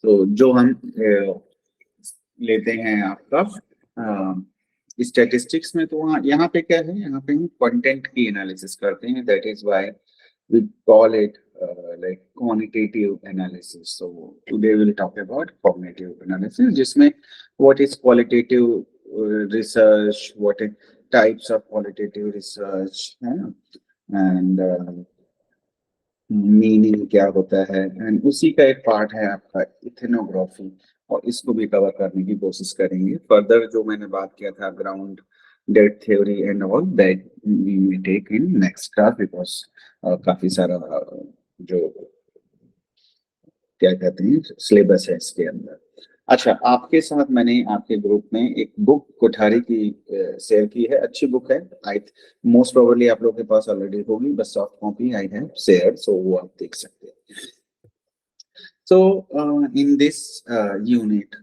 तो जो हम लेते हैं आपका स्टैटिस्टिक्स में, तो वहाँ यहाँ पे क्या है, यहाँ पे हम कंटेंट की एनालिसिस करते हैं. That is why we call it like quantitative analysis. So today we'll talk about cognitive analysis, जिसमें what is qualitative research, what are types of qualitative research, है ना, and मीनिंग क्या होता है, एंड उसी का एक पार्ट है आपका इथेनोग्राफी, और इसको भी कवर करने की कोशिश करेंगे. फर्दर जो मैंने बात किया था grounded theory and all that we may take in next class, because काफी सारा जो क्या कहते हैं सिलेबस है इसके अंदर. अच्छा, आपके साथ मैंने आपके ग्रुप में एक बुक कोठारी की शेयर की है. अच्छी बुक है. आई मोस्ट प्रोबेबली आप लोगों के पास ऑलरेडी होगी, बस सॉफ्ट कॉपी आई है शेयर, सो वो आप देख सकते हैं. So in this unit,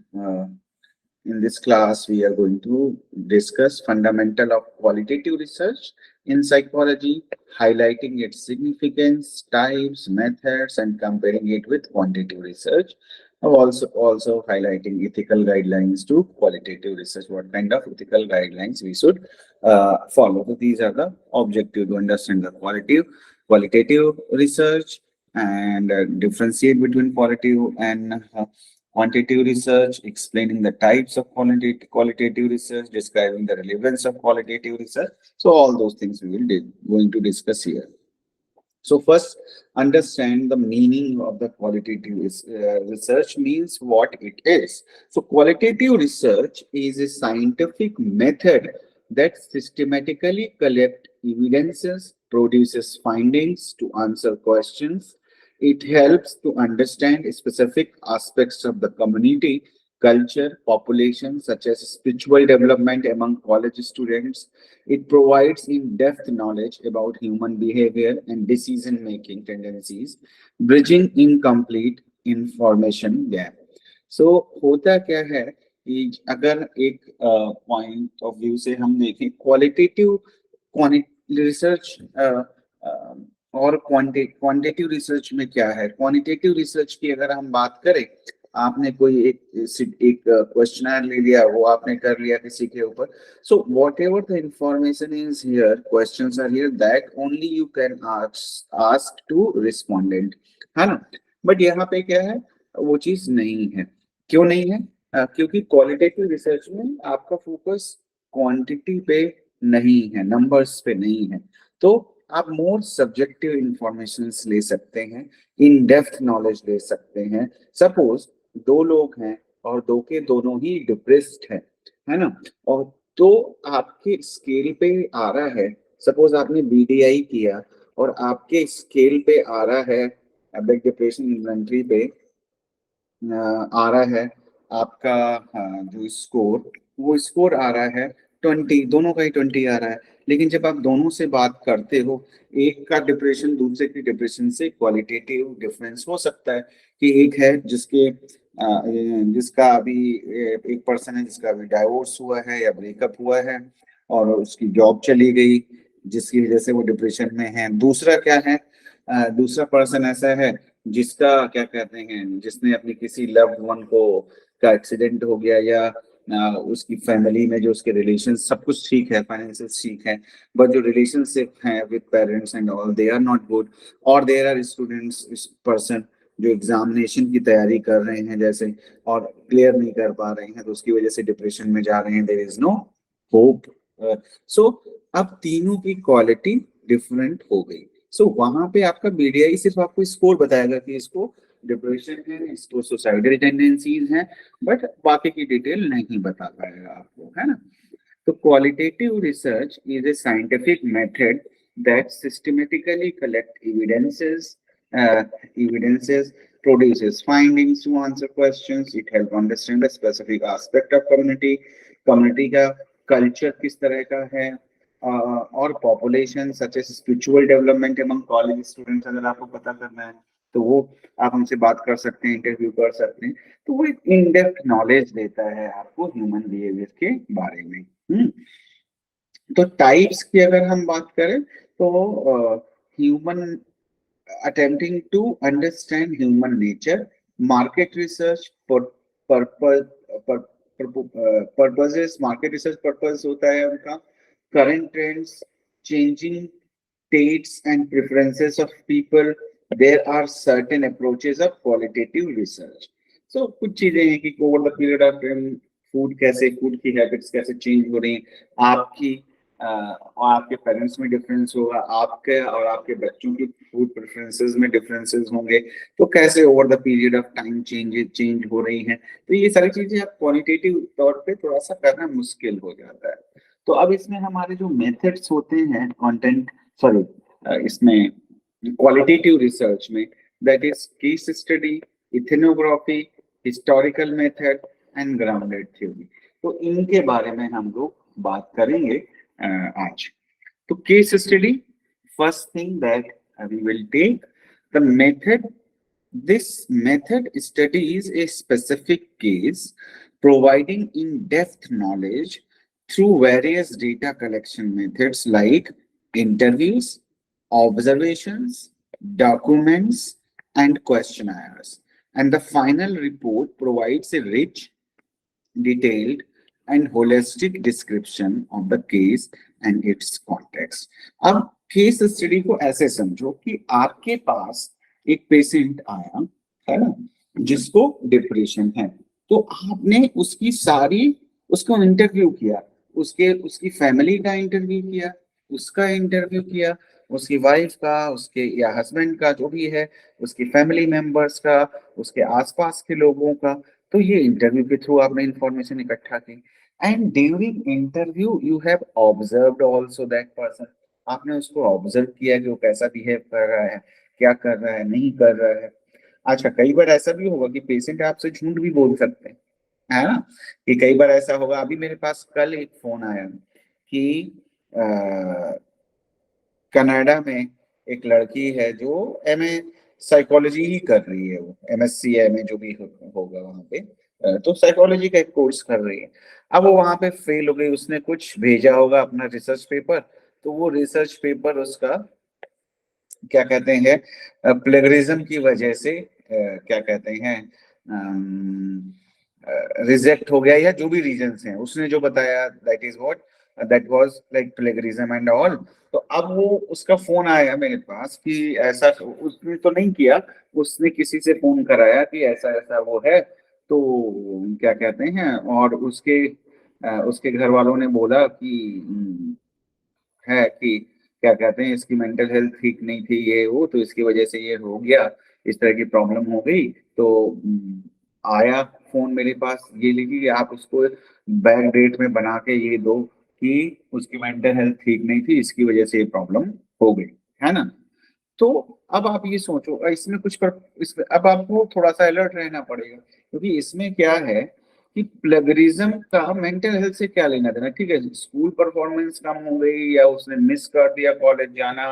in this class, we are going to discuss fundamental of qualitative research in psychology, highlighting its significance, types, methods, and comparing it with quantitative research. Also highlighting ethical guidelines to qualitative research. What kind of ethical guidelines we should follow? So these are the objective to understand the qualitative research and differentiate between qualitative and quantitative research, explaining the types of qualitative research, describing the relevance of qualitative research. So all those things we will going to discuss here. So first, understand the meaning of the qualitative research means what it is. So qualitative research is a scientific method that systematically collects evidences, produces findings to answer questions. It helps to understand specific aspects of the community, culture, population, such as spiritual development among college students. It provides in-depth knowledge about human behavior and decision-making tendencies, bridging incomplete information gap. So होता क्या है कि अगर एक point of view से हम देखें qualitative research और क्वांटिटेटिव रिसर्च में क्या है. क्वांटिटेटिव रिसर्च की अगर हम बात करें, आपने कोई एक क्वेश्चनर ले लिया, वो आपने कर लिया किसी के ऊपर. So whatever the information is here, questions are here, that only you can ask to respondent, है ना. बट यहाँ पे क्या है, वो चीज नहीं है. क्यों नहीं है? क्योंकि क्वालिटेटिव रिसर्च में आपका फोकस क्वांटिटी पे नहीं है, नंबर्स पे नहीं है. तो आप मोर सब्जेक्टिव इंफॉर्मेशन ले सकते हैं, इन डेप्थ नॉलेज ले सकते हैं. सपोज दो लोग हैं और दो के दोनों ही डिप्रेस्ड है ना, और तो आपके स्केल पे आ रहा है, सपोज आपने बीडीआई किया और आपके स्केल पे आ रहा है, बिग डिप्रेशन इन्वेंटरी पे आ रहा है आपका जो स्कोर, वो स्कोर आ रहा है 20, दोनों का ही 20 आ रहा है. लेकिन जब आप दोनों से बात करते हो, एक का डिप्रेशन दूसरे की डिप्रेशन से क्वालिटेटिव डिफरेंस हो सकता है. कि एक है जिसका अभी एक पर्सन है जिसका अभी डाइवोर्स हुआ है या ब्रेकअप हुआ है और उसकी जॉब चली गई, जिसकी वजह से वो डिप्रेशन में है. दूसरा क्या है, दूसरा पर्सन ऐसा है जिसका क्या कहते हैं, जिसने अपनी किसी लव्ड वन को का एक्सीडेंट हो गया, या उसकी फैमिली में जो उसके रिलेशन सब कुछ ठीक है, फाइनेंशियल ठीक है, बट जो रिलेशनशिप है with parents and all, they are not good. और देयर आर स्टूडेंट्स, पर्सन जो एग्जामिनेशन की तैयारी कर रहे हैं जैसे, और क्लियर नहीं कर पा रहे हैं, तो उसकी वजह से डिप्रेशन में जा रहे हैं. There is no hope. So अब तीनों की क्वालिटी डिफरेंट हो गई. सो वहां पे आपका बीडीआई सिर्फ आपको स्कोर बताएगा कि इसको डिप्रेशन है, इसको सुसाइडल टेंडेंसीज हैं, बट बाकी की डिटेल नहीं बता पाएगा आपको, है ना. तो qualitative research is a scientific method that systematically collect evidences, produces findings to answer questions. It helps understand a specific aspect of community. Community का culture किस तरह का है, और population such as spiritual development among college students अगर आपको पता करना है तो वो आप हमसे बात कर सकते हैं, इंटरव्यू कर सकते हैं. तो वो एक इन डेप्थ नॉलेज देता है आपको ह्यूमन बिहेवियर के बारे में. तो टाइप्स की अगर हम बात करें तो human attempting to understand human nature, market research purposes, market research purpose होता है उनका current trends, changing tastes and preferences of people. There are certain approaches of qualitative research. So कुछ चीजें हैं कि over the period of time food कैसे, food की habits कैसे चेंज हो रही हैं, आपकी और आपके पेरेंट्स में डिफरेंस होगा, आपके और आपके बच्चों की फूड प्रेफरेंसेस में डिफरेंसेस होंगे, तो कैसे over the period of time change हो रही हैं। तो ये सारी चीजें आप क्वालिटेटिव तौर पे थोड़ा सा करना मुश्किल हो जाता है। तो अब इसमें हमारे जो मेथड्स होते हैं कंटेंट, सॉरी, इसमें क्वालिटेटिव रिसर्च में, that is case study, ethnography, historical method and grounded theory. तो इनके बारे में हम लोग बात करेंगे आज। तो case study, first thing that we will take the method. This method studies a specific case, providing in-depth knowledge through various data collection methods like interviews, observations, documents, and questionnaires. And the final report provides a rich, detailed, and holistic description of the case and its context. अब case study को ऐसे समझो कि आपके पास एक patient आया है ना, जिसको डिप्रेशन है, तो आपने उसकी सारी, उसको इंटरव्यू किया, उसकी फैमिली का इंटरव्यू किया, उसका इंटरव्यू किया, उसकी वाइफ का, उसके या हस्बैंड का, जो भी है, उसकी फैमिली मेंबर्स का, उसके आसपास के लोगों का। तो ये इंटरव्यू के थ्रू आपने इंफॉर्मेशन इकट्ठा की, and during interview you have observed also that person. आपने उसको ऑब्जर्व किया कि वो कैसा बिहेव कर रहा है, क्या कर रहा है, नहीं कर रहा है। अच्छा, कई बार ऐसा भी होगा कि पेशेंट आपसे झूठ भी बोल सकते हैं, है ना, कि कई बार ऐसा होगा। अभी मेरे पास कल एक फोन आया कि कनाडा में एक लड़की है जो एमए साइकोलॉजी ही कर रही है, वो एमएससी एमए जो भी होगा वहां पे, तो साइकोलॉजी का एक कोर्स कर रही है। अब वो वहां पे फेल हो गई, उसने कुछ भेजा होगा अपना रिसर्च पेपर, तो वो रिसर्च पेपर उसका क्या कहते हैं, प्लेगरिज्म की वजह से क्या कहते हैं, रिजेक्ट हो गया, या जो भी रीजंस हैं उसने जो बताया, that is what, that was like plagiarism and all. तो अब वो, उसका फोन आया मेरे पास कि ऐसा, उसने तो नहीं किया, उसने किसी से फोन कराया कि ऐसा ऐसा वो है, तो क्या कहते हैं, और उसके घर वालों ने बोला कि है कि क्या कहते हैं, इसकी मेंटल हेल्थ ठीक नहीं थी, ये वो, तो इसकी वजह से ये हो गया, इस तरह की प्रॉब्लम हो गई। तो आया फोन मेरे पास ये लेके कि आप उसको बैक डेट में बना के ये दो कि उसकी मेंटल हेल्थ ठीक नहीं थी, इसकी वजह से ये प्रॉब्लम हो गई, है ना। तो अब आप ये सोचो, इसमें इसमें अब आपको थोड़ा सा अलर्ट रहना पड़ेगा, क्योंकि इसमें क्या है कि प्लेगरिज्म का मेंटल हेल्थ से क्या लेना देना। ठीक है, स्कूल परफॉर्मेंस कम हो गई, या उसने मिस कर दिया कॉलेज जाना,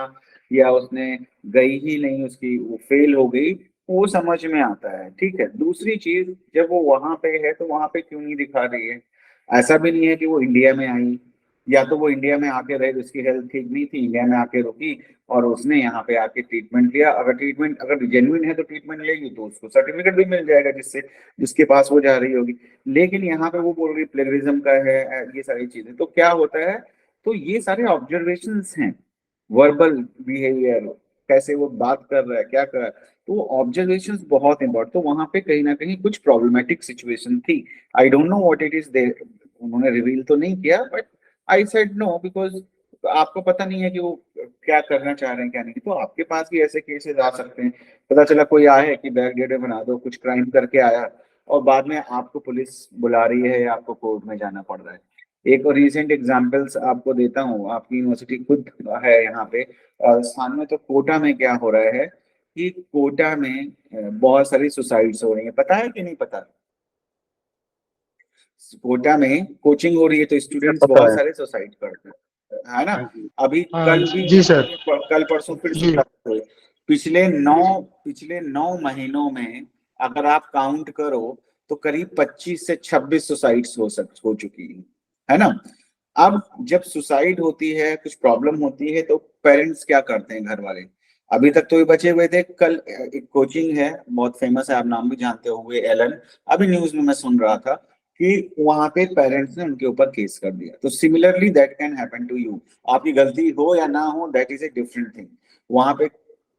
या उसने गई ही नहीं, उसकी वो फेल हो गई, वो समझ में आता है। ठीक है, दूसरी चीज, जब वो वहां पे है तो वहां पे क्यों नहीं दिखा रही है। ऐसा भी नहीं है कि वो इंडिया में आई, या तो वो इंडिया में आके रही, उसकी हेल्थ ठीक नहीं थी, इंडिया में आके रुकी और उसने यहाँ पे आके ट्रीटमेंट लिया। अगर ट्रीटमेंट अगर जेन्युइन है तो ट्रीटमेंट लेगी तो उसको सर्टिफिकेट भी मिल जाएगा, जिससे जिसके पास वो जा रही होगी। लेकिन यहाँ पे वो बोल रही प्लेगरिज्म का है, ये सारी चीजें। तो क्या होता है, तो ये सारे ऑब्जर्वेशंस हैं, वर्बल बिहेवियर, कैसे वो बात कर रहा है, क्या कर रहा है, तो वो ऑब्जर्वेशंस बहुत इंपॉर्टेंट। तो वहां पे कहीं ना कहीं कुछ प्रॉब्लमेटिक सिचुएशन थी। I don't know what it is, they उन्होंने रिवील तो नहीं किया, but I said no, because आपको पता नहीं है कि वो क्या करना चाह रहे हैं क्या नहीं। तो आपके पास भी ऐसे केसेस आ सकते हैं, पता चला कोई आया है कि बैक डेटा बना दो, कुछ क्राइम करके आया, और बाद में आपको पुलिस बुला रही है या आपको कोर्ट में जाना पड़ रहा है। एक और रिसेंट एग्जांपल्स आपको देता हूँ, आपकी यूनिवर्सिटी खुद है यहाँ पे राजस्थान में। तो कोटा में क्या हो रहा है कि कोटा में बहुत सारी सुसाइड्स हो रही हैं, पता है कि नहीं पता। कोटा में कोचिंग हो रही है तो स्टूडेंट्स पता बहुत है। सारे सुसाइड करते हैं, है ना। हाँ जी। अभी हाँ कल भी जी सर। कल परसों फिर जी। सुसाइड हुए। पिछले नौ महीनों में अगर आप काउंट करो तो करीब 25 से 26 सुसाइड्स हो चुकी है ना। अब जब सुसाइड होती है, कुछ प्रॉब्लम होती है, तो पेरेंट्स क्या करते हैं, घर वाले अभी तक तो ये बचे हुए थे। कल एक कोचिंग है बहुत फेमस है, आप नाम भी जानते होंगे, एलन। अभी न्यूज में मैं सुन रहा था कि वहां पे पेरेंट्स ने उनके ऊपर केस कर दिया। तो similarly that can happen to you. आपकी गलती हो या ना हो, that is a different thing. वहां पे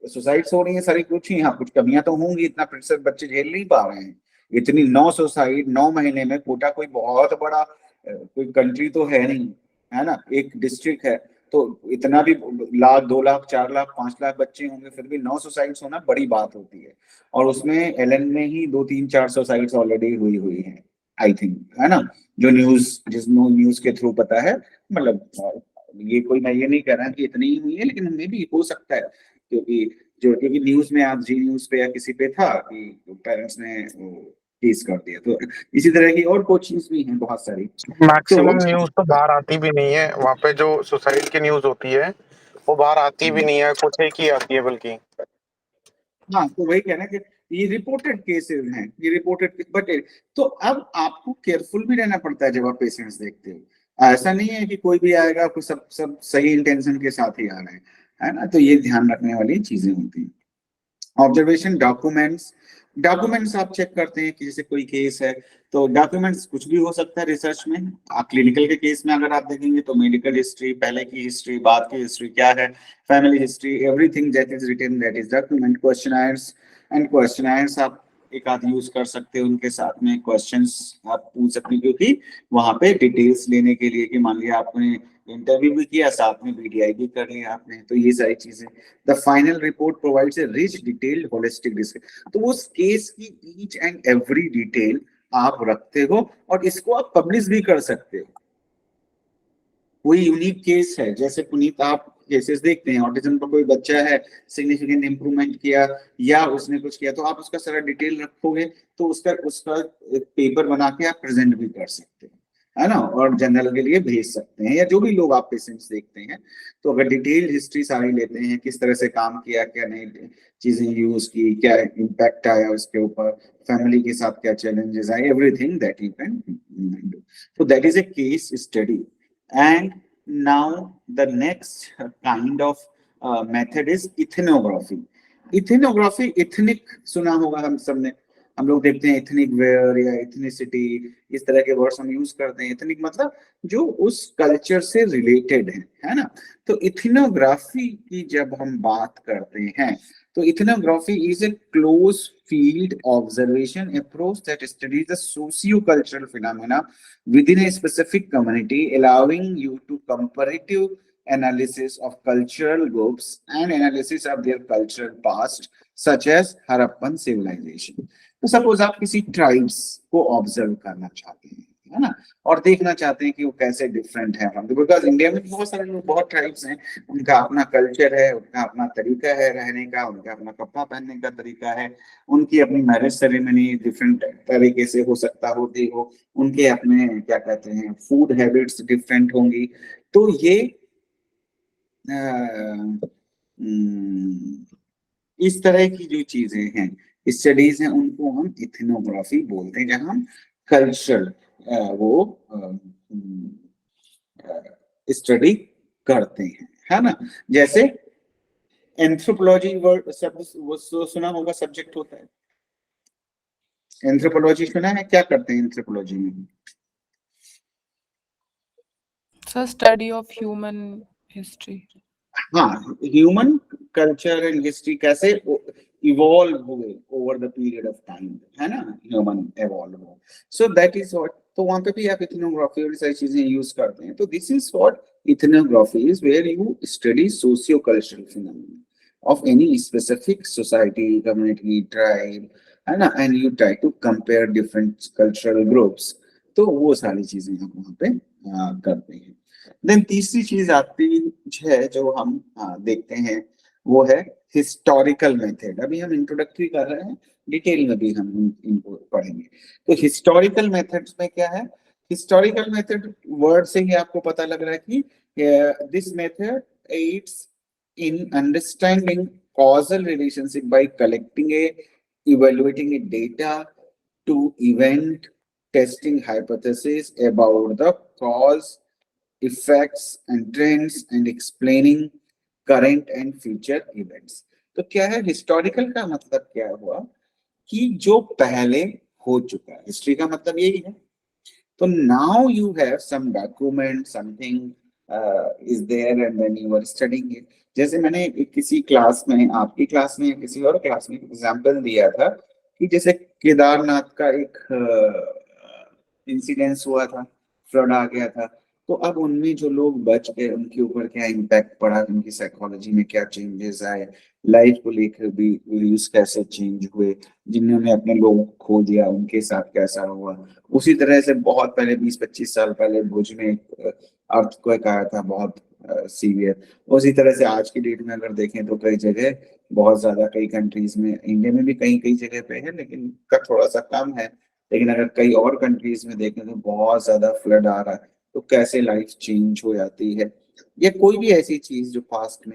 सुसाइड्स हो रही है सारी, कुछ ही, हाँ कुछ कमियां तो होंगी, इतना प्रतिशत बच्चे झेल नहीं पा रहे हैं। इतनी 9 सुसाइड 9 महीने में, कोटा कोई बहुत बड़ा कोई कंट्री तो है नहीं, है ना, एक डिस्ट्रिक्ट है। तो इतना भी 1 लाख 2 लाख 4 लाख 5 लाख बच्चे होंगे, फिर भी 9 सुसाइड्स होना बड़ी बात होती है। और उसमें एलन में ही 2 3 4 सुसाइड्स ऑलरेडी हुई हुई है, आई थिंक, है ना, जो जिसनो न्यूज के थ्रू पता है। मतलब ये कोई, मैं ये नहीं कह रहा कि इतनी ही हुई है, लेकिन मे भी हो सकता है, क्योंकि न्यूज में, आज जी न्यूज पे या किसी पे था कि पेरेंट्स ने केस कर दिया। तो इसी तरह की और कोचिंग्स भी हैं बहुत सारी। तो मैक्सिमम न्यूज तो बाहर आती भी नहीं है, वहाँ पे जो सुसाइड की न्यूज होती है वो बाहर आती भी नहीं है, कुछ एक ही आती है बल्कि। हाँ, तो वही कहना कि ये रिपोर्टेड केसेस हैं, ये रिपोर्टेड, बट तो अब आपको केयरफुल भी रहना पड़ता है जब आप पेशेंट्स देखते हो। ऐसा नहीं है कि कोई भी आएगा, कोई सब सब सही इंटेंशन के साथ ही आ रहे हैं, है ना। तो ये ध्यान रखने वाली चीजें होती हैं। ऑब्जर्वेशन, डॉक्यूमेंट्स आप चेक करते हैं कि जैसे कोई केस है, तो डॉक्यूमेंट्स कुछ भी हो सकता है रिसर्च में। आप क्लिनिकल के केस में अगर आप देखेंगे तो मेडिकल हिस्ट्री, पहले की हिस्ट्री, बाद की हिस्ट्री क्या है, family history, everything that is written, that is document. Questionnaires आप एक आध यूज कर सकते हैं, उनके साथ में क्वेश्चंस आप पूछ सकते हैं, क्योंकि वहां पे डिटेल्स लेने के लिए, कि मान लिया आपने इंटरव्यू भी किया, साथ में बीडीआई भी कर लिया आपने, तो ये सारी चीजें। The final report provides a rich detailed holistic discussion. तो उस केस की ईच एंड एवरी डिटेल आप रखते हो, और इसको आप पब्लिश भी कर सकते हो। कोई यूनिक केस है, जैसे पुनीत आप केसेस देखते हैं, ऑटिज्म का कोई बच्चा है, सिग्निफिकेंट इंप्रूवमेंट किया या उसने कुछ किया, तो आप उसका सारा डिटेल रखोगे, तो उसका उसका एक पेपर बना के आप प्रेजेंट भी कर सकते हैं, है ना, और जनरल के लिए भेज सकते हैं, या जो भी लोग आप पेशेंट्स देखते हैं। तो अगर डिटेल हिस्ट्री सारी लेते हैं, किस तरह से काम किया, क्या नई चीजें यूज की, क्या इम्पैक्ट आया उसके ऊपर, फैमिली के साथ क्या चैलेंजेस आए, everything that you can do. So that is a case study. And now the next kind of method is ethnography. Ethnography, ethnic सुना होगा हम सबने, हम लोग देखते हैं एथनिक वेयर या एथनिसिटी, इस तरह के वर्ड्स हम यूज करते हैं। एथनिक मतलब जो उस कल्चर से रिलेटेड है ना। तो इथनोग्राफी की जब हम बात करते हैं, तो ethnography is a close field observation approach that studies the socio-cultural phenomena within a specific community, allowing you to comparative analysis of cultural groups and analysis of their cultural past, such as Harappan civilization. तो suppose आप किसी tribes को observe करना चाहते हैं, है ना, और देखना चाहते हैं कि वो कैसे डिफरेंट है हम, बिकॉज इंडिया में बहुत सारे लोग, बहुत ट्राइब्स हैं, उनका अपना कल्चर है, उनका अपना तरीका है रहने का, उनका अपना कपड़ा पहनने का तरीका है, उनकी अपनी मैरिज सेरेमनी डिफरेंट तरीके से हो सकता होती हो, उनके अपने क्या कहते हैं फूड हैबिट्स डिफरेंट होंगी। तो ये इस तरह की जो चीजें हैं, स्टडीज हैं, उनको हम इथनोग्राफी बोलते हैं, जहां हम कल्चर वो स्टडी करते हैं, है ना। जैसे एंथ्रोपोलॉजी वर्ड शब्द वो सुना होगा, सब्जेक्ट होता है एंथ्रोपोलॉजी, सुना है, क्या करते हैं एंथ्रोपोलॉजी में? So study of human history. हाँ, ह्यूमन कल्चर एंड हिस्ट्री कैसे इवॉल्व हुए over the period of time, है ना, ह्यूमन इवॉल्व हो। सो दैट इज व्हाट, तो वहां पे भी आप इथनोग्राफी और सारी चीजें यूज करते हैं। तो this is what ethnography is, where you study socio cultural phenomena of any specific society, community, tribe, है ना, and you try to compare different cultural groups। तो वो सारी चीजें हम वहाँ पे करते हैं। देन तीसरी चीज आती है जो हम देखते हैं, वो है हिस्टोरिकल मेथड। अभी हम इंट्रोडक्टरी कर रहे हैं, डिटेल में भी हम इनको पढ़ेंगे। तो हिस्टोरिकल मेथड्स में क्या है? हिस्टोरिकल मेथड वर्ड से ही आपको पता लग रहा है कि this method aids in understanding causal relationship by evaluating a data to event, testing hypothesis about the cause, effects and trends, and explaining current and future events। तो क्या है हिस्टोरिकल का मतलब क्या हुआ कि जो पहले हो चुका है, हिस्ट्री का मतलब यही है। तो now you have some document something is there and then you are studying it. जैसे मैंने किसी क्लास में, आपकी क्लास में या किसी और क्लास में एग्जांपल दिया था कि जैसे केदारनाथ का एक इंसिडेंस हुआ था, फ्लड आ गया था। तो अब उनमें जो लोग बच गए उनके ऊपर क्या इम्पैक्ट पड़ा, उनकी साइकोलॉजी में क्या चेंजेस आए, लाइफ को लेकर भी व्यूज कैसे चेंज हुए, जिन्होंने अपने लोगों को खो दिया उनके साथ कैसा हुआ। उसी तरह से बहुत पहले 20-25 साल पहले भुज में एक अर्थक्वेक आया था, बहुत सीवियर। उसी तरह से आज की डेट में अगर देखें तो कई जगह बहुत ज्यादा, कई कंट्रीज में, इंडिया में भी कई कई जगह पे है लेकिन का थोड़ा सा कम है, लेकिन अगर कई और कंट्रीज में देखें तो बहुत ज्यादा फ्लड आ रहा है। तो कैसे लाइफ चेंज हो जाती है, या कोई भी ऐसी चीज जो पास्ट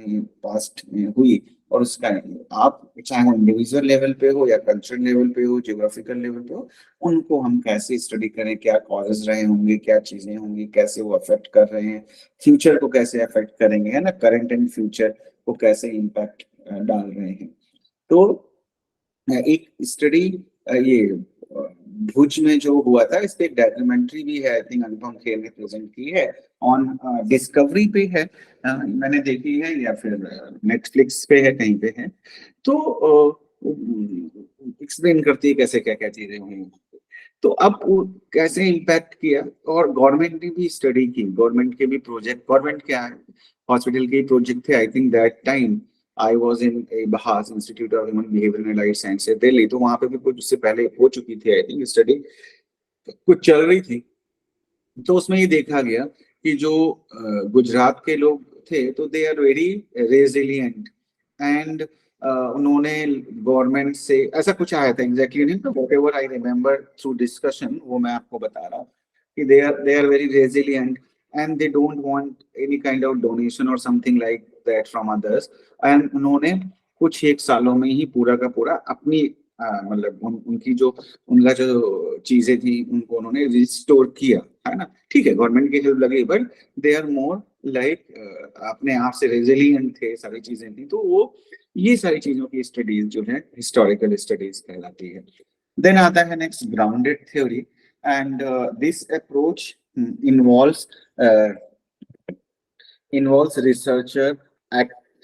में हुई और उसका आप चाहे वो इंडिविजुअल लेवल पे हो या कल्चरल लेवल पे हो, जियोग्राफिकल लेवल पे हो, उनको हम कैसे स्टडी करें, क्या कॉजेज रहे होंगे, क्या चीजें होंगी, कैसे वो अफेक्ट कर रहे हैं, फ्यूचर को कैसे अफेक्ट करेंगे, है ना, करंट एंड फ्यूचर को कैसे इम्पैक्ट डाल रहे हैं। तो एक स्टडी ये भुज में जो हुआ था, इस पे एक डॉक्यूमेंट्री भी है, आई थिंक अनुपम खेर ने प्रेजेंट की है, ऑन डिस्कवरी पे है, मैंने देखी है, या फिर नेटफ्लिक्स पे है, कहीं पे है। तो एक्सप्लेन करती है कैसे क्या क्या चीजें हुई। तो अब वो कैसे इम्पैक्ट किया, और गवर्नमेंट ने भी स्टडी की, गवर्नमेंट के भी प्रोजेक्ट, गवर्नमेंट क्या है, हॉस्पिटल के प्रोजेक्ट थे। I think that time I was in a बहास institute of human behaviour and life sciences Delhi, तो वहां पे भी कुछ उससे पहले हो चुकी थी आई थिंक स्टडी, कुछ चल रही थी। तो उसमें ये देखा गया कि जो गुजरात के लोग थे तो they are very resilient, and उन्होंने गवर्नमेंट से ऐसा कुछ आया था, एग्जैक्टली नहीं, तो whatever I remember through discussion वो मैं आपको बता रहा हूँ कि they are very resilient and they don't want any kind of donation और something like that from others. And उन्होंने कुछ एक सालों में ही पूरा का पूरा अपनी मतलब उनकी जो, उनका जो चीजें थी उनको उन्होंने रिस्टोर किया, है ना। ठीक है, गवर्नमेंट की हेल्प लगी, but they are more like अपने आप से रेजिलियंट थे, सारी चीजें थी। तो वो ये सारी चीजों की स्टडीज जो है हिस्टोरिकल स्टडीज कहलाती है। देन आता है next grounded theory, and this approach involves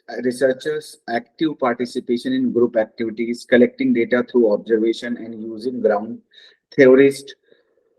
researchers active participation in group activities, collecting data through observation and using ground theorists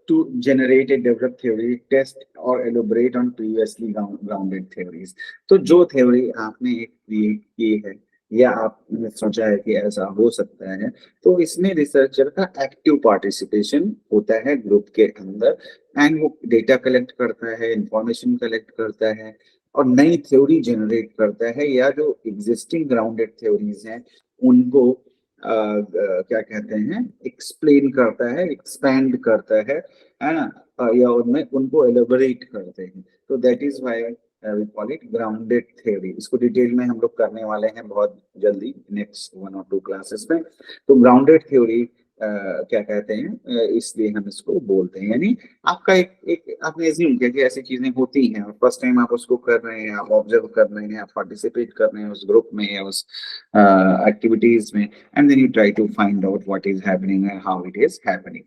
to generate a developed theory, test or elaborate on previously grounded theories। तो जो theory आपने एक create की है या आपने सोचा है कि ऐसा हो सकता है, तो इसमें रिसर्चर का एक्टिव पार्टिसिपेशन होता है ग्रुप के अंदर, एंड वो डेटा कलेक्ट करता है, इंफॉर्मेशन कलेक्ट करता है और नई थ्योरी जनरेट करता है, या जो एग्जिस्टिंग ग्राउंडेड थ्योरीज हैं उनको क्या कहते हैं, एक्सप्लेन करता है, एक्सपैंड करता है ना, या उनमें उनको एलोबरेट करते हैं। तो that is why we call it grounded theory. इसको डिटेल में हम लोग करने वाले हैं बहुत जल्दी नेक्स्ट 1 और 2 क्लासेस में। तो ग्राउंडेड थ्योरी क्या कहते हैं, इसलिए हम इसको बोलते हैं, यानी आपका एक आपने एज्यूम किया कि ऐसी चीजें होती हैं और फर्स्ट टाइम आप उसको कर रहे हैं, आप ऑब्जर्व कर रहे हैं, आप पार्टिसिपेट कर रहे हैं उस ग्रुप में या उस एक्टिविटीज में, and then you try to find out what is happening and how it is happening.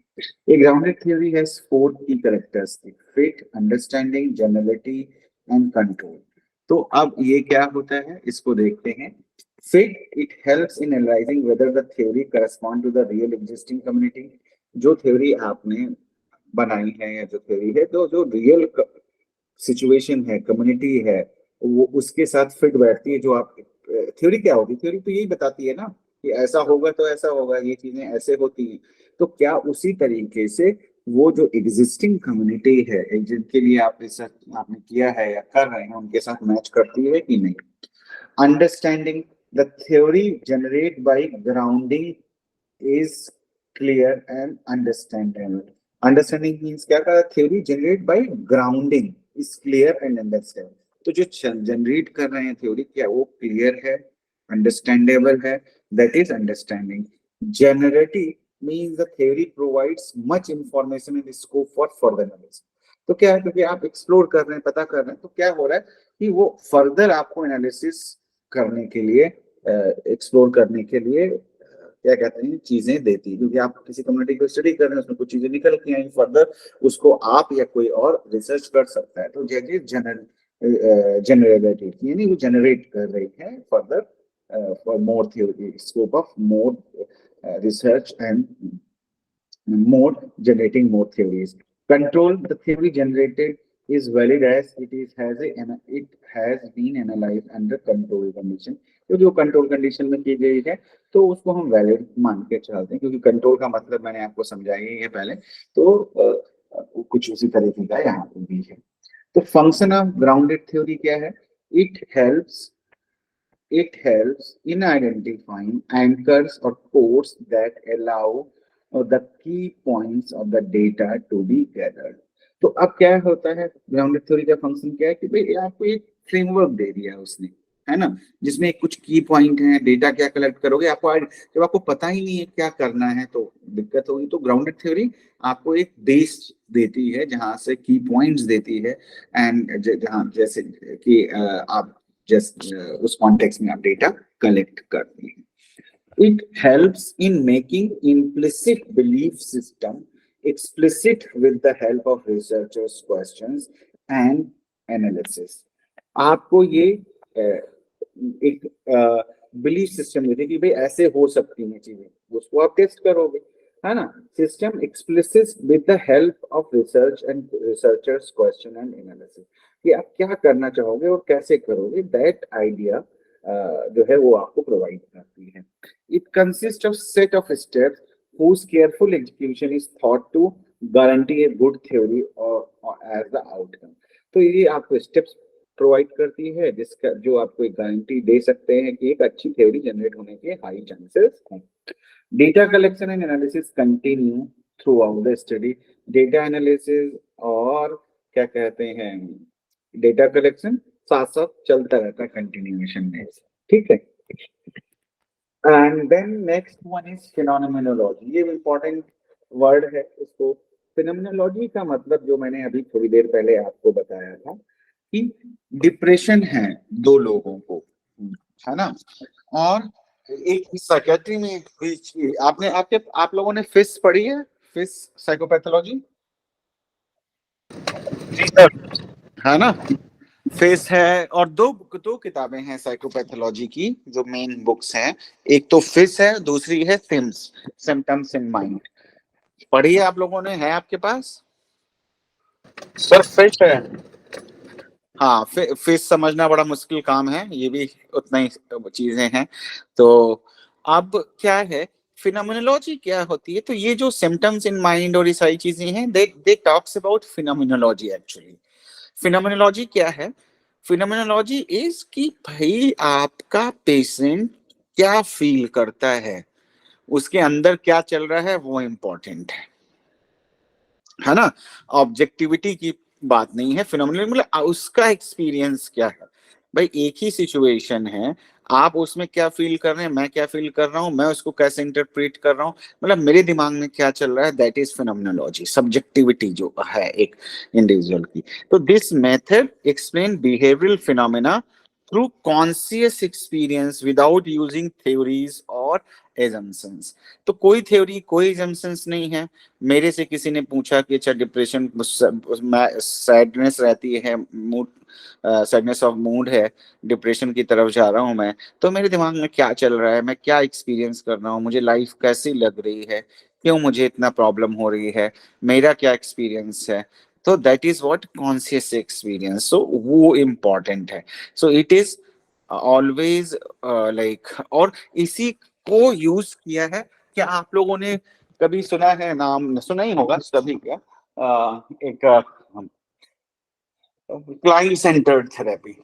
A grounded theory has 4 key characteristics: fit, understanding, generality and control। तो अब ये क्या होता है इसको देखते हैं। Fit, it helps in analyzing whether the theory correspond to the real existing community। जो थ्योरी आपने बनाई है या जो थ्योरी है, तो जो रियल सिचुएशन है, कम्युनिटी है, वो उसके साथ फिट बैठती है। जो आप थ्योरी क्या होती है, थ्योरी तो यही बताती है ना कि ऐसा होगा तो ऐसा होगा, ये चीजें ऐसे होती हैं। तो क्या उसी तरीके से वो जो एग्जिस्टिंग कम्युनिटी है, जिनके लिए आप रिसर्च आपने किया है या कर रहे हैं, उनके साथ मैच करती है कि नहीं। Understanding, the theory generate by grounding is clear and understandable। Understanding means क्या कहा, theory generate by grounding is clear and understandable। तो जो जनरेट कर रहे हैं थ्योरी, क्या वो क्लियर है, अंडरस्टैंडेबल है, that is understanding. Generative means the theory provides much information in scope for further analysis. तो क्या है, क्योंकि आप एक्सप्लोर कर रहे हैं, पता कर रहे हैं, तो क्या हो रहा है कि वो फर्दर आपको एनालिसिस करने के लिए एक्सप्लोर करने के लिए क्या कहते हैं चीजें देती है, क्योंकि आप किसी कम्युनिटी को स्टडी कर रहे हैं, उसमें कुछ चीजें निकल के आई, फर्दर उसको आप या कोई और रिसर्च कर सकता है। तो जैसे जनरेटिव यानी वो जनरेट कर रही है further for more theory, scope of more research and more generating more theories. Control, the theory generated is valid as it has been analyzed under control condition. क्योंकि वो कंट्रोल कंडीशन में की गई है तो उसको हम वैलिड मान के चलते हैं, क्योंकि कंट्रोल का मतलब मैंने आपको समझाया ही है पहले, तो कुछ उसी तरीके का यहाँ पे भी है। तो फंक्शन ऑफ ग्राउंडेड थ्योरी क्या है? It helps in identifying anchors or codes that allow the key points of the data to be gathered. तो अब क्या होता है, ग्राउंडेड थ्योरी का फंक्शन क्या है कि भाई आपको एक फ्रेमवर्क दे दिया है उसने, है ना, जिसमें कुछ की पॉइंट है, डेटा क्या कलेक्ट करोगे, आपको जब आपको पता ही नहीं है क्या करना है तो दिक्कत होगी। तो ग्राउंडेड थ्योरी आपको एक बेस देती है जहां से की पॉइंट्स देती है, एंड जहां जैसे कि आप उस कॉन्टेक्स्ट में आप डेटा कलेक्ट करते हैं। It helps in making implicit belief system explicit with the help of researchers' questions and analysis. आपको ये एक बिलीफ सिस्टम देती है कि भाई ऐसे हो सकती हैं चीजें, उसको आप टेस्ट करोगे, है ना। System explicit with the help of research and researchers question and analysis, कि आप क्या करना चाहोगे और कैसे करोगे, दैट आइडिया जो है वो आपको प्रोवाइड करती है। It consist of set of steps whose careful execution is thought to guarantee a good theory or as the outcome. तो ये आपको स्टेप्स प्रोवाइड करती है जिसका जो आपको एक गारंटी दे सकते हैं कि एक अच्छी थ्योरी जनरेट होने के हाई चांसेस हैं। Data collection and analysis continue through out the study. Data analysis और क्या कहते हैं डेटा कलेक्शन साथ साथ चलता रहता है कंटिन्यूएशन में, ठीक है। And then next one is phenomenology. ये इंपॉर्टेंट वर्ड है। इसको फिनोमिनोलॉजी का मतलब जो मैंने अभी थोड़ी देर पहले आपको बताया था कि डिप्रेशन है दो लोगों को, है ना, और एक साइकियाट्री में आपने आप लोगों ने फिश पढ़ी है, फिश साइकोपैथोलॉजी, जी सर। है ना। फेस है और दो किताबें हैं साइकोपैथोलॉजी की जो मेन बुक्स हैं, एक तो फिश है, दूसरी है सिम्टम्स इन माइंड। पढ़ी है आप लोगों ने, है आपके पास? सर फिश है। हाँ, फिश समझना बड़ा मुश्किल काम है, ये भी उतना ही चीजें हैं। तो अब क्या है, फिनोमिनोलॉजी क्या होती है? तो ये जो सिम्टम्स इन माइंड और ये सारी चीजें हैं, they talks about phenomenology. Actually phenomenology क्या है? फिनोमिनोलॉजी इज कि भाई आपका पेशेंट क्या फील करता है, उसके अंदर क्या चल रहा है, वो इम्पोर्टेंट है ना। ऑब्जेक्टिविटी की बात नहीं है। फिनोमिनल मतलब उसका एक्सपीरियंस क्या है। भाई एक ही सिचुएशन है, आप उसमें क्या फील कर रहे हैं, मैं क्या फील कर रहा हूं, मैं उसको कैसे इंटरप्रेट कर रहा हूं, मतलब मेरे दिमाग में क्या चल रहा है, दैट इज फिनोमिनोलॉजी। सब्जेक्टिविटी जो है एक इंडिविजुअल की। तो this method explain behavioural phenomena through conscious experience without using theories और एजम्पशंस। तो कोई थ्योरी कोई एजम्पशंस नहीं है। मेरे से किसी ने पूछा कि अच्छा डिप्रेशन सैडनेस रहती है, मूड सैडनेस ऑफ मूड है, डिप्रेशन की तरफ जा रहा हूं मैं, तो मेरे दिमाग में क्या चल रहा है, मैं क्या एक्सपीरियंस कर रहा हूँ, मुझे लाइफ कैसी लग रही है, क्यों मुझे इतना प्रॉब्लम हो रही है, मेरा क्या एक्सपीरियंस है। तो that is what conscious experience, so वो इम्पोर्टेंट है। So it is always like, और इसी को यूज किया है। क्या आप लोगों ने कभी सुना है, नाम सुना ही होगा सभी का, एक क्लाइंट सेंटर्ड थेरेपी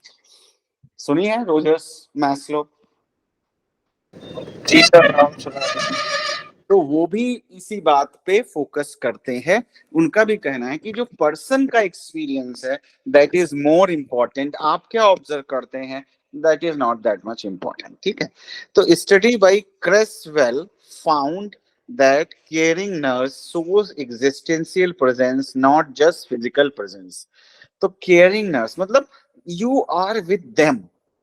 सुनी है, रोजर्स मैस्लो? जी सर, नाम सुना है। तो वो भी इसी बात पे फोकस करते हैं। उनका भी कहना है कि जो पर्सन का एक्सपीरियंस है दैट इज मोर इम्पोर्टेंट, आप क्या ऑब्जर्व करते हैं that is not that much important, ठीक है। तो study by Creswell found that caring nurse shows existential presence, not just physical presence. तो केयरिंग नर्स मतलब यू आर विद देम।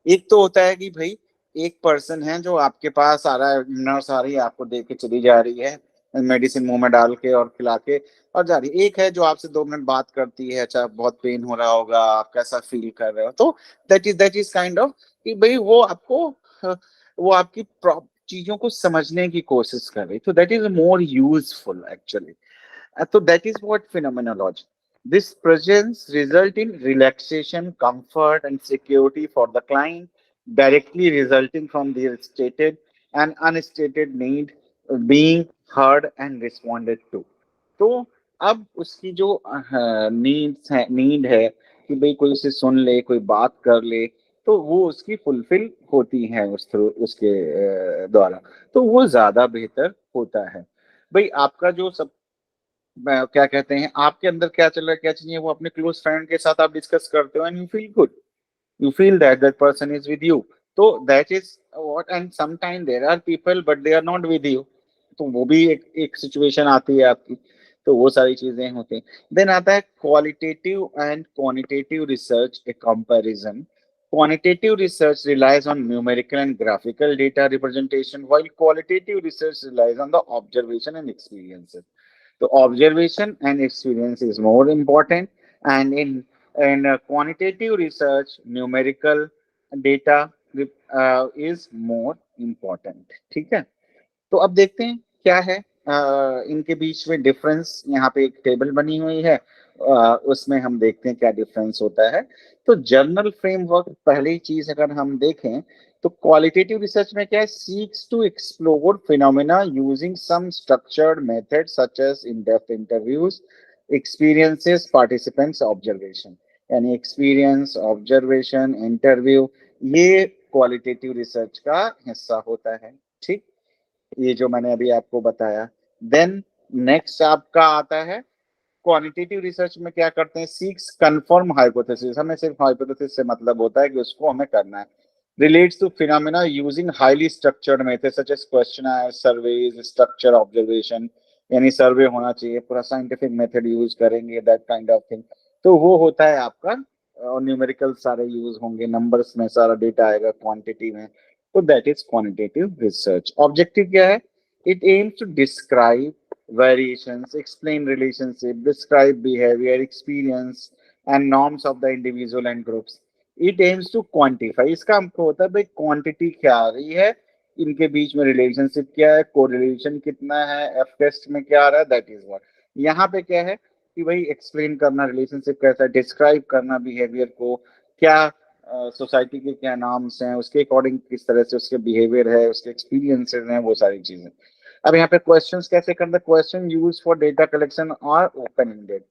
एक तो होता है कि भाई एक पर्सन है जो आपके पास आ रहा है, नर्स आ रही है, आपको देख के चली जा रही है, मेडिसिन मुंह में डाल के और खिला के और जा रही है। एक है जो आपसे 2 मिनट बात करती है, अच्छा बहुत पेन हो रहा होगा, आप कैसा फील कर रहे हो, तो दैट इज काइंड ऑफ कि भाई वो आपको वो आपकी चीजों को समझने की कोशिश कर रही, तो that is more useful actually. So that is what phenomenology. This presence result in relaxation, comfort, and security for the client, directly resulting from their stated and unstated need being heard and responded to. तो अब उसकी जो need है कि भाई कोई उसे सुन ले, कोई बात कर ले, तो वो उसकी फुलफिल होती है उस थ्रू उसके द्वारा, तो वो ज्यादा बेहतर होता है। भाई आपका जो सब क्या कहते हैं, आपके अंदर क्या चल रहा है, क्या चाहिए, वो अपने क्लोज फ्रेंड के साथ आप डिस्कस करते हो and you feel good, you feel that that person is with you, so that is what, and sometimes there are people but they are not with you, तो वो भी एक सिचुएशन आती है आपकी, तो वो सारी चीजें होती हैं। देन आता है qualitative and quantitative research A comparison. Quantitative research relies on numerical and graphical data representation, while qualitative research relies on the observation and experiences. So observation and experience is more important, and in quantitative research, numerical data is more important. ठीक है, तो अब देखते हैं क्या है इनके बीच में डिफरेंस। यहाँ पे एक टेबल बनी हुई है, उसमें हम देखते हैं क्या डिफरेंस होता है। तो जर्नल फ्रेमवर्क पहली चीज अगर हम देखें तो क्वालिटेटिव रिसर्च में क्या है, seeks to explore phenomena using some structured method such as in depth interviews, experiences, participants, observation. यानी एक्सपीरियंस, ऑब्जर्वेशन, इंटरव्यू, ये क्वालिटेटिव रिसर्च का हिस्सा होता है। ठीक, ये जो मैंने अभी आपको बताया। देन नेक्स्ट आपका आता है क्वांटिटेटिव रिसर्च में क्या करते हैं, सीक्स कंफर्म हाइपोथेसिस। हमें सिर्फ हाइपोथेसिस से मतलब होता है कि उसको हमें करना है। Relates to phenomena using highly structured method such as questionnaire, surveys, structure observation, यानी सर्वे होना चाहिए, पूरा साइंटिफिक मेथड यूज करेंगे, दैट काइंड ऑफ थिंग। तो वो होता है आपका, और न्यूमेरिकल सारे यूज होंगे, नंबर्स में सारा डेटा आएगा क्वांटिटी में, तो that is quantitative research. Objective क्या है, it aims to describe variations, explain relationship, describe behavior, experience, and norms of the individual and groups. It aims to quantify. इसका हमको होता है भाई क्वांटिटी क्या आ रही है, इनके बीच में रिलेशनशिप क्या है, कोरिलेशन कितना है, एफ टेस्ट में क्या आ रहा है, दैट इज व्हाट। यहाँ पे क्या है कि भाई एक्सप्लेन करना रिलेशनशिप कैसा है, डिस्क्राइब करना बिहेवियर को, क्या सोसाइटी के क्या नाम्स हैं, उसके अकॉर्डिंग किस तरह से उसके बिहेवियर है, उसके एक्सपीरियंसेस हैं, वो सारी चीजें। अब यहाँ पे क्वेश्चंस कैसे करते हैं, question use for data collection और ओपन एंडेड।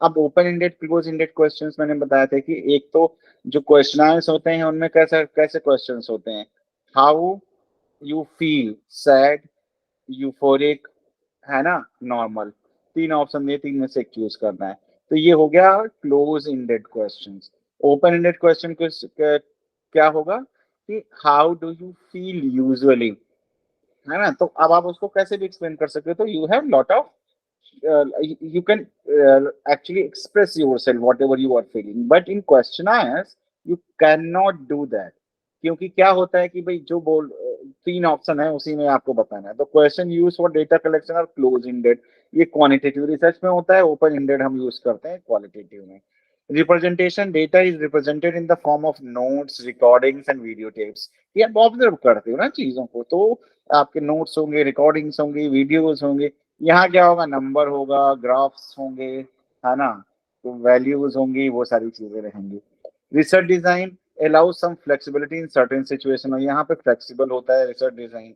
अब open ended, close ended questions मैंने बताया था कि एक तो जो क्वेश्चनर्स होते हैं उनमें कैसे कैसे क्वेश्चंस होते हैं, how you feel, sad, euphoric, है ना, नॉर्मल, 3 ऑप्शन दिए, 3 में से एक चूज करना है। तो ये हो गया close ended questions. Open ended question क्या होगा कि how do you feel usually, है ना, तो अब आप उसको कैसे भी एक्सप्लेन कर सकते हो। तो you have lot of you can actually express yourself whatever you are feeling, but in questionnaires you cannot do that, क्योंकि क्या होता है कि भाई जो 3 ऑप्शन है उसी में आपको बताना है। तो question use for data collection और क्लोज एंडेड, ये क्वांटिटेटिव रिसर्च में होता है, ओपन एंडेड हम यूज करते हैं क्वालिटेटिव में। Representation, data is represented in the form of notes, recordings and video tapes. ये आप ऑब्जर्व करते हो ना चीजों को, तो आपके नोट्स होंगे, रिकॉर्डिंग्स होंगी, वीडियोस होंगे, यहाँ क्या होगा, नंबर होगा, ग्राफ्स होंगे, है ना, तो वैल्यूज होंगी, वो सारी चीजें रहेंगी। Research design allows some flexibility in certain situation, और यहाँ पे फ्लेक्सिबल होता है रिसर्च डिजाइन,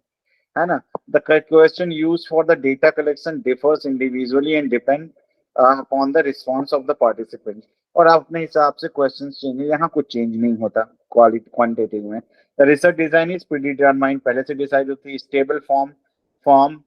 है ना। The question use for the data collection differs individually and depend upon the response of the participant, और आप अपने हिसाब से क्वेश्चन चेंज, यहाँ कुछ चेंज नहीं होता क्वांटिटेटिव में। The research design is predetermined, पहले से डिसाइड होती है। स्टेबल फॉर्म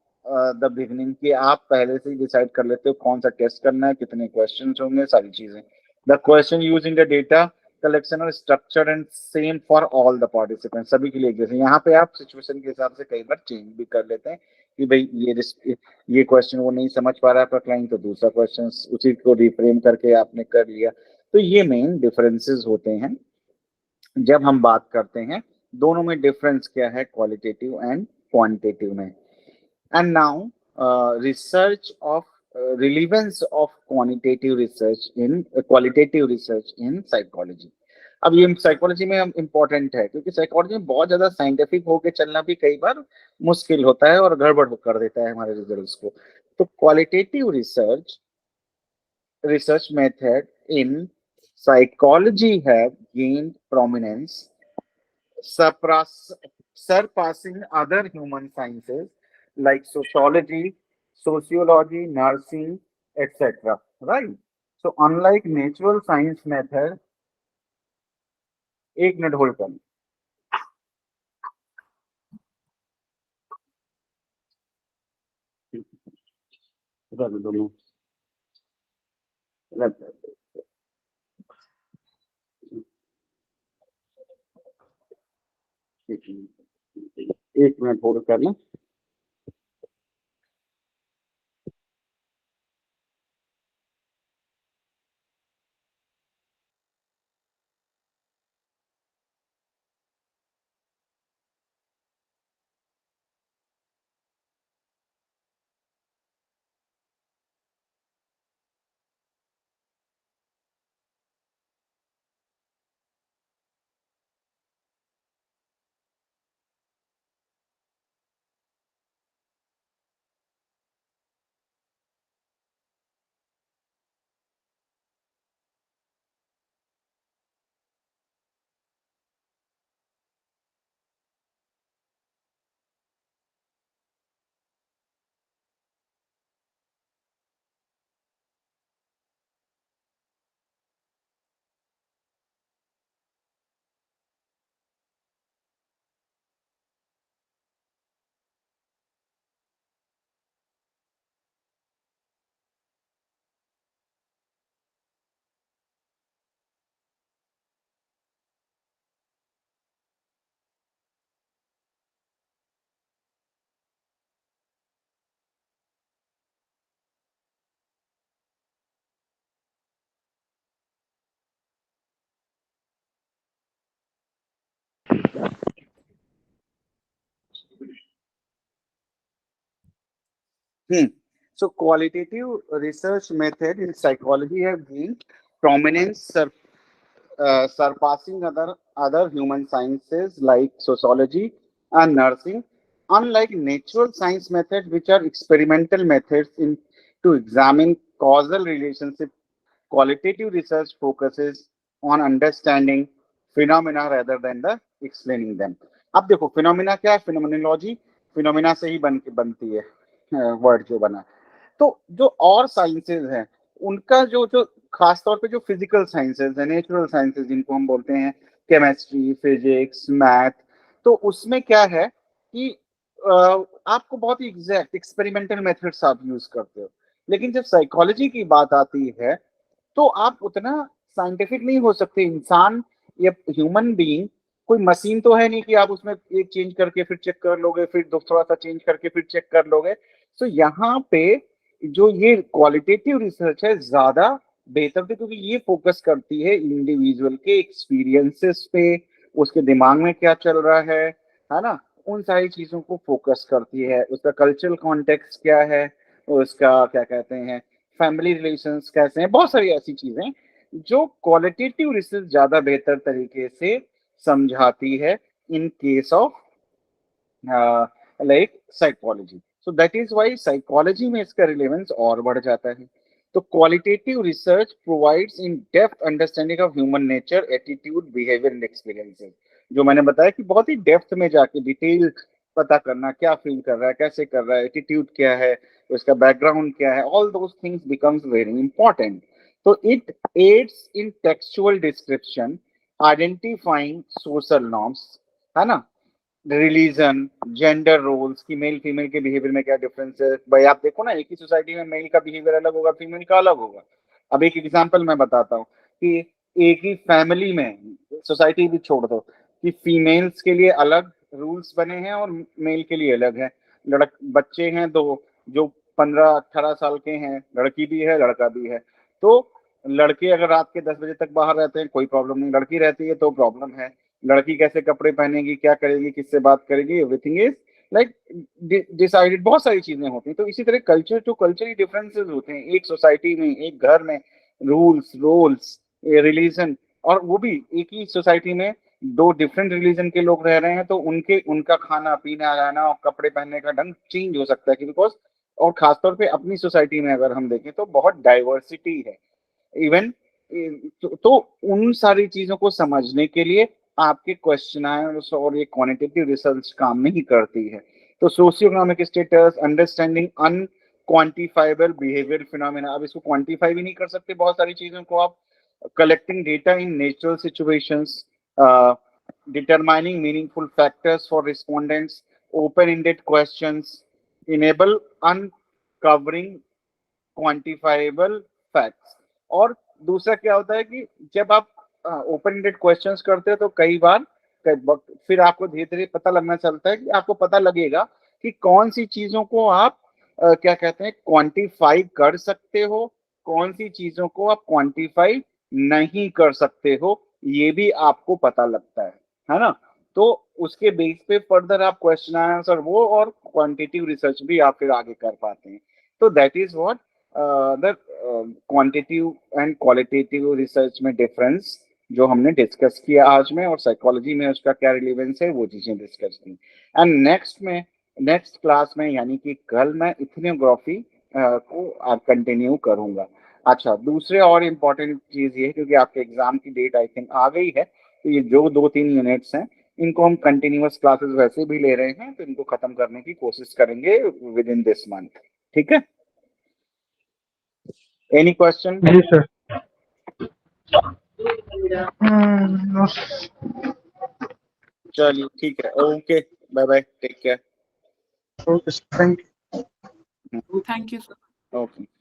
द बिगनिंग, की आप पहले से ही डिसाइड कर लेते हो कौन सा टेस्ट करना है, कितने क्वेश्चंस होंगे, सारी चीजें। The question use in the data collection और structure and same for all the participant, सभी के लिए जैसे। यहाँ पे आप सिचुएशन के हिसाब से कई बार चेंज भी कर लेते हैं कि भाई ये क्वेश्चन वो नहीं समझ पा रहा है क्लाइंट, तो दूसरा क्वेश्चन उसी को रिफ्रेम करके आपने कर लिया। तो ये मेन डिफरेंसेस होते हैं जब हम बात करते हैं दोनों में डिफरेंस क्या है क्वालिटेटिव एंड क्वांटिटेटिव में। And now research of relevance of qualitative research in psychology. अब ये साइकोलॉजी में हम इम्पोर्टेंट है क्योंकि साइकोलॉजी में बहुत ज्यादा साइंटिफिक होके चलना भी कई बार मुश्किल होता है और गड़बड़ कर देता है हमारे रिजल्ट्स को। तो qualitative research method in psychology have gained prominence, surpassing other human sciences like sociology, sociology, nursing, etc. Right? So, unlike natural science method, एक मिनट होल्ड कर। एक मिनट होल्ड करना। So qualitative research method in psychology have gained prominence, surpassing other human sciences like sociology and nursing. Unlike natural science methods, which are experimental methods to examine causal relationship, qualitative research focuses on understanding phenomena rather than the explaining them. अब देखो phenomena क्या है, phenomenology phenomena से ही बनती है word जो बना। तो जो और साइंसेज हैं उनका जो जो खास तौर पे जो फिजिकल साइंसेज है, नेचुरल साइंसेज जिनको हम बोलते हैं, केमिस्ट्री, फिजिक्स, मैथ, तो उसमें क्या है कि आपको बहुत ही एग्जैक्ट एक्सपेरिमेंटल मेथड्स आप यूज करते हो। लेकिन जब साइकोलॉजी की बात आती है तो आप उतना साइंटिफिक नहीं हो सकते। इंसान या ह्यूमन बीइंग कोई मशीन तो है नहीं कि आप उसमें एक चेंज करके फिर चेक कर लोगे, फिर थोड़ा सा चेंज करके फिर चेक कर लोगे। तो यहाँ पे जो ये क्वालिटेटिव रिसर्च है ज्यादा बेहतर थी क्योंकि ये फोकस करती है इंडिविजुअल के एक्सपीरियंसेस पे, उसके दिमाग में क्या चल रहा है ना, उन सारी चीजों को फोकस करती है। उसका कल्चरल कॉन्टेक्स्ट क्या है, उसका क्या कहते हैं, फैमिली रिलेशंस कैसे हैं, बहुत सारी ऐसी चीजें जो क्वालिटेटिव रिसर्च ज्यादा बेहतर तरीके से समझाती है in case of like psychology. So that is why psychology में इसका रिलेवेंस और बढ़ जाता है। तो qualitative research provides in depth understanding of human nature, attitude, behaviour and experiences. जो मैंने बताया कि बहुत ही डेप्थ में जाके डिटेल पता करना, क्या फील कर रहा है, कैसे कर रहा है, एटीट्यूड क्या है, उसका बैकग्राउंड क्या है, all those things becomes very important. तो it aids in textual description, identifying social norms, है ना, रिलीजन, जेंडर रोल्स की मेल फीमेल के बिहेवियर में क्या डिफरेंस है। भाई आप देखो ना, एक ही सोसाइटी में मेल का बिहेवियर अलग होगा, फीमेल का अलग होगा। अब एक एग्जांपल मैं बताता हूँ कि एक ही फैमिली में, सोसाइटी भी छोड़ दो, कि फीमेल्स के लिए अलग रूल्स बने हैं और मेल के लिए अलग है। बच्चे हैं दो, जो 15-18 साल के हैं, लड़की भी है लड़का भी है। तो लड़के अगर रात के 10 बजे तक बाहर रहते हैं कोई प्रॉब्लम नहीं, लड़की रहती है तो प्रॉब्लम है। लड़की कैसे कपड़े पहनेगी, क्या करेगी, किससे बात करेगी, एवरीथिंग इज लाइक डिसाइडेड। बहुत सारी चीजें होती हैं। तो इसी तरह कल्चर टू कल्चरली डिफरेंसेस होते हैं एक सोसाइटी में, एक घर में, रूल्स, रोल्स, रिलीजन, और वो भी एक ही सोसाइटी में दो डिफरेंट रिलीजन के लोग रह रहे हैं तो उनका खाना पीना, रहना और कपड़े पहनने का ढंग चेंज हो सकता है, बिकॉज और खासतौर पे अपनी सोसाइटी में अगर हम देखें तो बहुत डाइवर्सिटी है। इवन तो उन सारी चीजों को समझने के लिए आपके क्वेश्चन और ये क्वांटिटेटिव रिसर्च काम नहीं करती है। तो socio economic status, understanding unquantifiable behaviour phenomena, अब इसको क्वांटिफाई भी नहीं कर सकते बहुत सारी चीजों को आप। collecting data in natural situations, determining meaningful factors for respondents, open-ended questions, enable uncovering quantifiable facts। और दूसरा क्या होता है कि जब आप ओपन एंडेड क्वेश्चंस करते हो तो कई बार फिर आपको धीरे धीरे पता लगना चलता है कि आपको पता लगेगा कि कौन सी चीजों को आप क्या कहते हैं क्वांटिफाई कर सकते हो, कौन सी चीजों को आप क्वांटिफाई नहीं कर सकते हो, ये भी आपको पता लगता है ना। तो उसके बेस पे फर्दर आप क्वेश्चन आंसर वो और क्वांटिटेटिव रिसर्च भी आप फिर आगे कर पाते हैं। तो that is what the quantitative and qualitative research में डिफरेंस जो हमने डिस्कस किया आज में, और साइकोलॉजी में उसका क्या रिलेवेंस है वो चीजें डिस्कस की। एंड नेक्स्ट क्लास में यानी कि कल मैं इथनोग्राफी को कंटिन्यू करूंगा। अच्छा, दूसरे और इम्पोर्टेंट चीज ये, क्योंकि आपके एग्जाम की डेट आई थिंक आ गई है, तो ये जो 2-3 यूनिट्स हैं इनको हम कंटिन्यूअस क्लासेस वैसे भी ले रहे हैं, तो इनको खत्म करने की कोशिश करेंगे विद इन दिस मंथ। ठीक है, एनी क्वेश्चन? जी सर। चलिए ठीक है, okay, bye bye, take care. Okay sir, thank you. Thank you, sir. Okay.